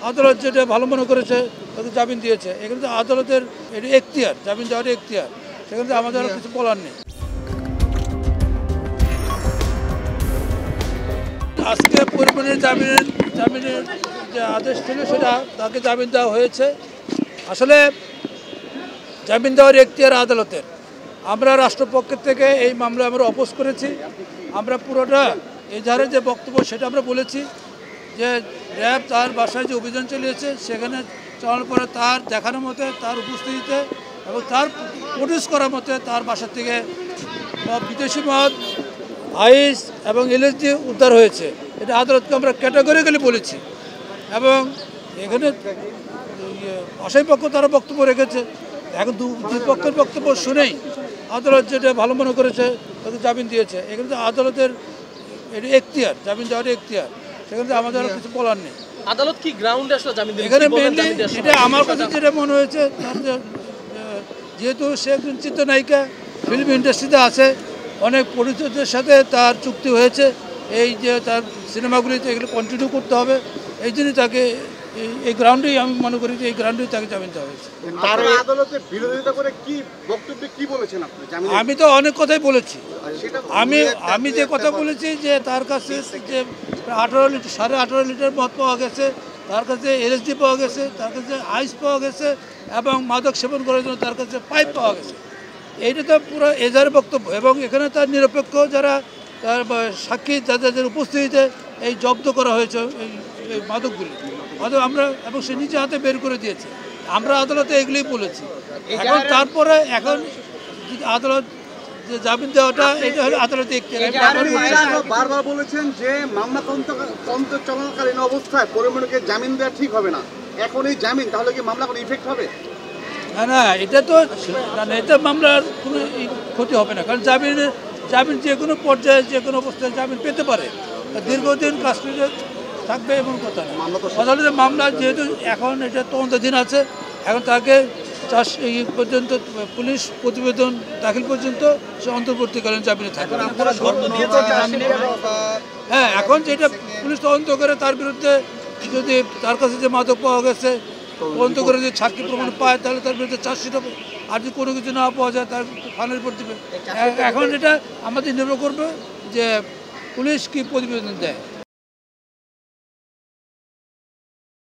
আদালত যেটা ভালো মনে করেছে তাদের জামিন দিয়েছে। এখানে তো আদালতের এখতিয়ার, জামিন দেওয়ার এখতিয়ার, সেখানে আমাদের আর কিছু বলার নেই। আজকে পরিমাণের জামিনের যে আদেশ ছিল সেটা তাকে জামিন দেওয়া হয়েছে। আসলে জামিন দেওয়ার এখতিয়ার আদালতের। আমরা রাষ্ট্রপক্ষের থেকে এই মামলা আমরা অপোজ করেছি। আমরা পুরোটা এজাহারের যে বক্তব্য সেটা আমরা বলেছি যে র্যাব তার বাসায় যে অভিযান চালিয়েছে সেখানে চালানোর পরে তার দেখানোর মতে, তার উপস্থিতিতে এবং তার প্রডিউস করার মতে তার বাসা থেকে বিদেশি মদ, আইস এবং এলএসডি উদ্ধার হয়েছে। এটা আদালতকে আমরা ক্যাটাগরিক্যালি বলেছি এবং এখানে আসামিপক্ষ তারা বক্তব্য রেখেছে। এখন দুই পক্ষের বক্তব্য শুনেই আদালত যেটা ভালো মনে করেছে তাদের জামিন দিয়েছে। এখানে তো আদালতের এখতিয়ার, জামিন দেওয়ার এখতিয়ার, সেখানে আমাদের আর কিছু বলার নেই। আদালত কি গ্রাউন্ডে আসলে জামিন দিয়েছে? এখানে মেইনলি এটা আমার কাছে যেটা মনে হয়েছে, যেহেতু সে একজন চিত্রনায়িকা, ফিল্ম ইন্ডাস্ট্রিতে আছে, অনেক প্রডিউসারদের সাথে তার চুক্তি হয়েছে, এই যে তার সিনেমাগুলিতে এগুলো কন্টিনিউ করতে হবে, এই জন্যই তাকে এই গ্রাউন্ডেই আমি মনে করি যে এই গ্রাউন্ডেই তাকে জামিন দেওয়া হয়েছে। আদালতের বিরোধিতা করে কি বক্তব্যে কি বলেছেন আপনি? আমি তো অনেক কথাই বলেছি। আমি যে কথা বলেছি যে তার কাছে যে 18.5 লিটার মদ পাওয়া গেছে, তার কাছে এলএসডি পাওয়া গেছে, তার কাছে আইস পাওয়া গেছে এবং মাদক সেবন করার জন্য তার কাছে পাইপ পাওয়া গেছে। এইটা তো পুরো এজাহারের বক্তব্য এবং এখানে তার নিরপেক্ষ যারা তার সাক্ষী যাদের উপস্থিতিতে এই জব্দ করা হয়েছে এই মাদকগুলি আমরা এবং সে নিজে হাতে বের করে দিয়েছে। আমরা আদালতে এগুলোই বলেছি। এখন তারপরে এখন আদালত যে জামিন দেওয়াটা এটা হলো আদালতে বারবার বলেছেন যে মামলা তদন্ত চলাকালীন অবস্থায় পরিমণকে জামিন দেওয়া ঠিক হবে না। এখন এই জামিন তাহলে কি মামলা কোনো ইফেক্ট হবে? না, এটা তো এটা মামলার কোনো ক্ষতি হবে না, কারণ জামিন যে কোনো পর্যায়ে যে কোনো অবস্থায় জামিন পেতে পারে, দীর্ঘদিন কাস্টডিতে থাকবে এবং কথা আদালতের মামলা যেহেতু এখন এটা তদন্তাধীন আছে, এখন তাকে পর্যন্ত পুলিশ প্রতিবেদন দাখিল পর্যন্ত সে অন্তর্বর্তীকালীন জামিনে থাকবে। হ্যাঁ, এখন যেটা পুলিশ তদন্ত করে তার বিরুদ্ধে যদি তার কাছে যে মাদক পাওয়া গেছে তদন্ত করে যদি সাক্ষী প্রমাণ পায় তাহলে তার বিরুদ্ধে চার্জশিট হবে। আর যদি কোনো কিছু না পাওয়া যায় তার ফাইনাল রিপোর্ট দেবে। এখন এটা আমাদের নির্ভর করবে যে পুলিশ কি প্রতিবেদন দেয়।